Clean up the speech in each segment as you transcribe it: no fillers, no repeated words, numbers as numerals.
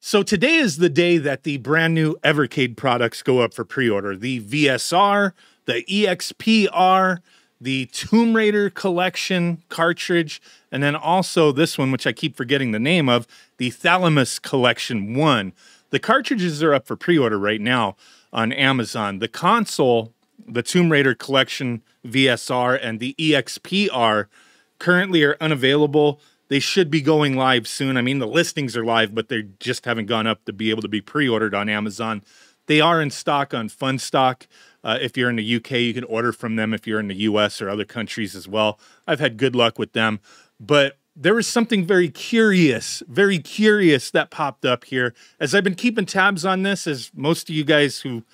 So today is the day that the brand new Evercade products go up for pre-order. The VSR, the exp-r, the Tomb Raider Collection cartridge, and then also this one, which I keep forgetting the name of, the Thalamus Collection 1. The cartridges are up for pre-order right now on Amazon. The console, the Tomb Raider Collection VSR and the exp-r currently are unavailable. They should be going live soon. I mean, the listings are live, but they just haven't gone up to be able to be pre-ordered on Amazon. They are in stock on Funstock. If you're in the UK, you can order from them if you're in the US or other countries as well. I've had good luck with them. But there was something very curious that popped up here. As I've been keeping tabs on this, as most of you guys who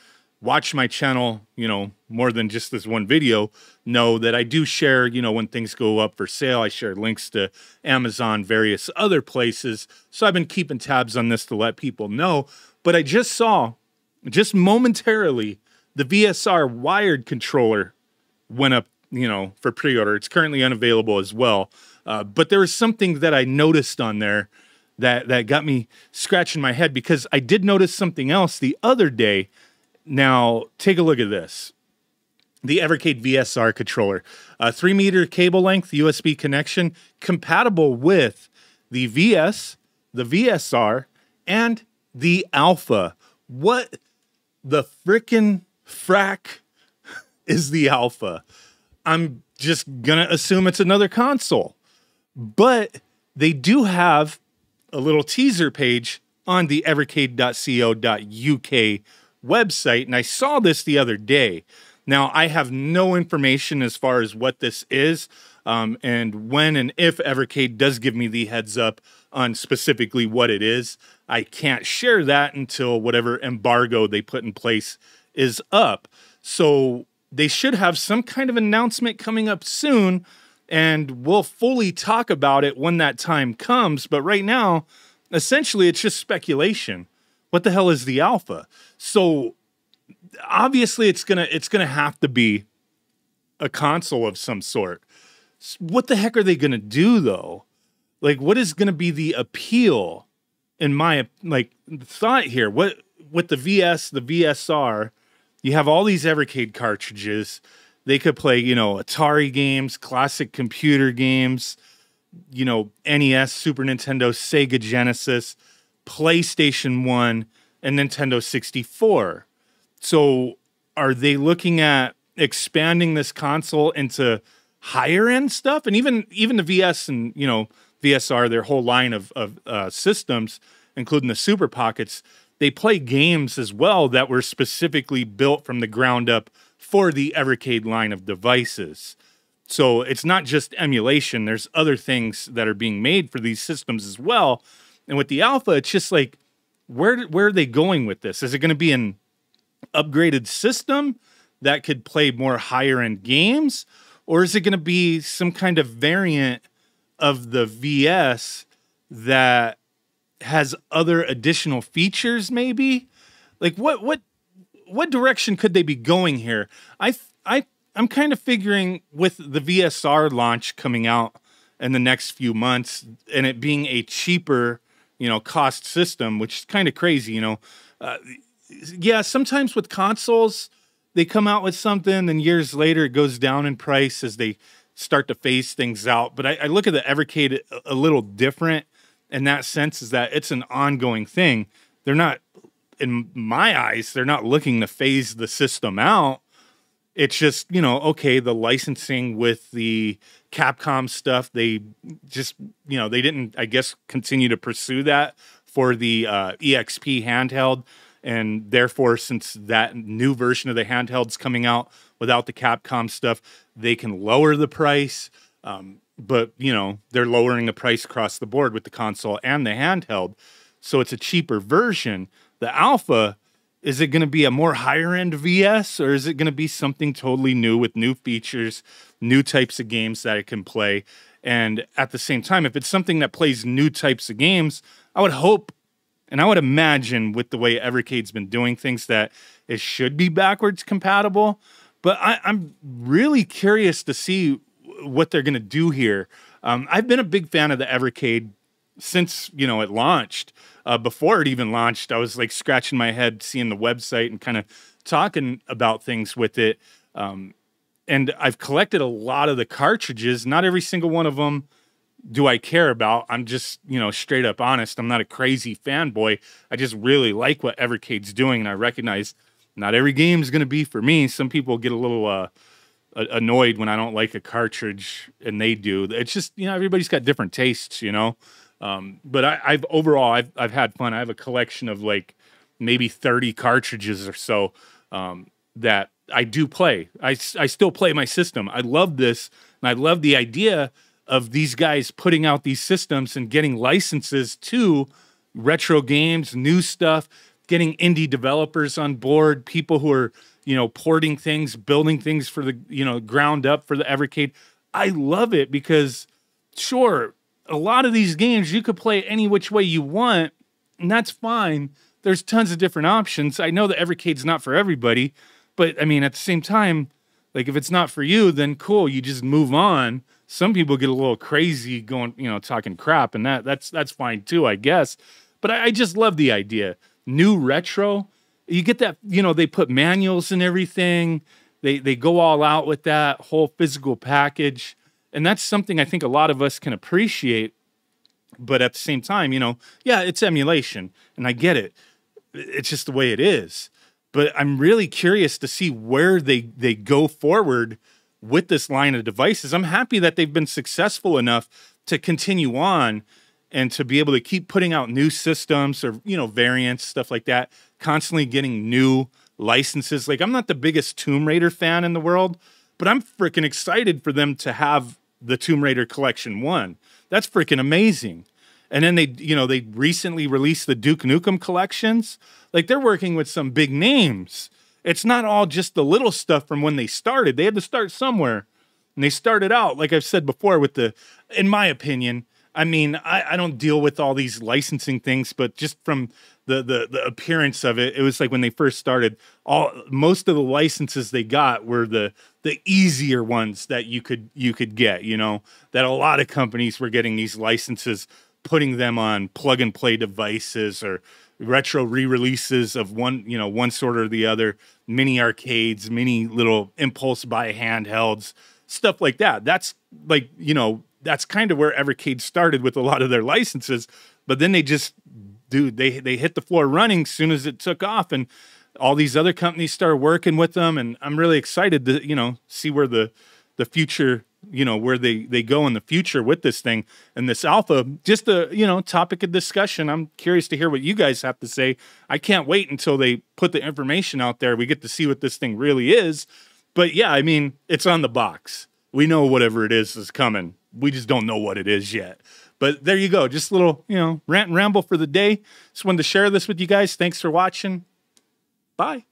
watch my channel, you know, more than just this one video, know that I do share, you know, when things go up for sale, I share links to Amazon, various other places. So I've been keeping tabs on this to let people know. But I just saw, just momentarily, the VSR wired controller went up, you know, for pre-order. It's currently unavailable as well. But there was something that I noticed on there that got me scratching my head, because I did notice something else the other day. Now, take a look at this. The Evercade VSR controller. 3-meter cable length USB connection, compatible with the VS, the VSR, and the Alpha. What the frickin' frack is the Alpha? I'm just gonna assume it's another console. But they do have a little teaser page on the evercade.co.uk website, and I saw this the other day. Now, I have no information as far as what this is, and when and if Evercade does give me the heads up on specifically what it is. I can't share that until whatever embargo they put in place is up. So they should have some kind of announcement coming up soon, and we'll fully talk about it when that time comes. But right now, essentially, it's just speculation. What the hell is the Alpha? So obviously it's gonna have to be a console of some sort. What the heck are they gonna do though? Like, what is gonna be the appeal in my thought here? What with the VS, the VSR, you have all these Evercade cartridges. They could play, you know, Atari games, classic computer games, you know, NES, Super Nintendo, Sega Genesis, PlayStation 1, and Nintendo 64. So are they looking at expanding this console into higher end stuff? And even the VS and, you know, VSR, their whole line of systems, including the Super Pockets, they play games as well that were specifically built from the ground up for the Evercade line of devices. So it's not just emulation. There's other things that are being made for these systems as well. And with the Alpha, it's just like, where are they going with this? Is it going to be an upgraded system that could play more higher end games? Or is it going to be some kind of variant of the VS that has other additional features maybe? Like what direction could they be going here? I'm kind of figuring with the VSR launch coming out in the next few months and it being a cheaper, you know, cost system, which is kind of crazy, you know. Yeah, sometimes with consoles, they come out with something, and years later it goes down in price as they start to phase things out. But I look at the Evercade a little different in that sense, is that it's an ongoing thing. They're not, in my eyes, they're not looking to phase the system out. It's just, you know, okay, the licensing with the Capcom stuff, they just, you know, they didn't, I guess, continue to pursue that for the EXP handheld. And therefore, since that new version of the handheld's coming out without the Capcom stuff, they can lower the price. But, you know, they're lowering the price across the board with the console and the handheld. So it's a cheaper version. The Alpha, is it going to be a more higher-end VS, or is it going to be something totally new with new features, new types of games that it can play? And at the same time, if it's something that plays new types of games, I would hope, and I would imagine with the way Evercade's been doing things, that it should be backwards compatible. But I'm really curious to see what they're going to do here. I've been a big fan of the Evercade since, you know, it launched. Before it even launched, I was like scratching my head, seeing the website and kind of talking about things with it. And I've collected a lot of the cartridges. Not every single one of them do I care about. I'm just, you know, straight up honest. I'm not a crazy fanboy. I just really like what Evercade's doing, and I recognize not every game is going to be for me. Some people get a little annoyed when I don't like a cartridge, and they do. It's just, you know, everybody's got different tastes, you know. But I've overall had fun. I have a collection of like maybe 30 cartridges or so that I do play. I still play my system. I love this, and I love the idea of these guys putting out these systems and getting licenses to retro games, new stuff, getting indie developers on board, people who are, you know, porting things, building things for the, you know, ground up for the Evercade. I love it because, sure, a lot of these games you could play any which way you want, and that's fine. There's tons of different options. I know that Evercade's not for everybody, but I mean, at the same time, like if it's not for you, then cool, you just move on. Some people get a little crazy going, you know, talking crap, and that's fine too, I guess. But I just love the idea. New retro, you get that, you know, they put manuals and everything. They go all out with that whole physical package. And that's something I think a lot of us can appreciate. But at the same time, you know, yeah, it's emulation, and I get it. It's just the way it is. But I'm really curious to see where they go forward with this line of devices. I'm happy that they've been successful enough to continue on and to be able to keep putting out new systems or, you know, variants, stuff like that, constantly getting new licenses. Like, I'm not the biggest Tomb Raider fan in the world, but I'm freaking excited for them to have the Tomb Raider Collection 1. That's freaking amazing. And then they, you know, they recently released the Duke Nukem collections. Like, they're working with some big names. It's not all just the little stuff from when they started. They had to start somewhere. And they started out, like I've said before, with the, in my opinion, I mean, I don't deal with all these licensing things, but just from the appearance of it, it was like when they first started, most of the licenses they got were the easier ones that you could get, you know, that a lot of companies were getting these licenses, putting them on plug and play devices or retro re-releases of one sort or the other, mini arcades, mini little impulse buy handhelds, stuff like that. That's like, you know, that's kind of where Evercade started with a lot of their licenses, but then they just, dude, they hit the floor running as soon as it took off, and all these other companies started working with them, and I'm really excited to, you know, see where the future, you know, where they go in the future with this thing and this alpha. Just a, you know, topic of discussion. I'm curious to hear what you guys have to say. I can't wait until they put the information out there. We get to see what this thing really is. But yeah, I mean, it's on the box. We know whatever it is coming. We just don't know what it is yet. But there you go. Just a little, you know, rant and ramble for the day. Just wanted to share this with you guys. Thanks for watching. Bye.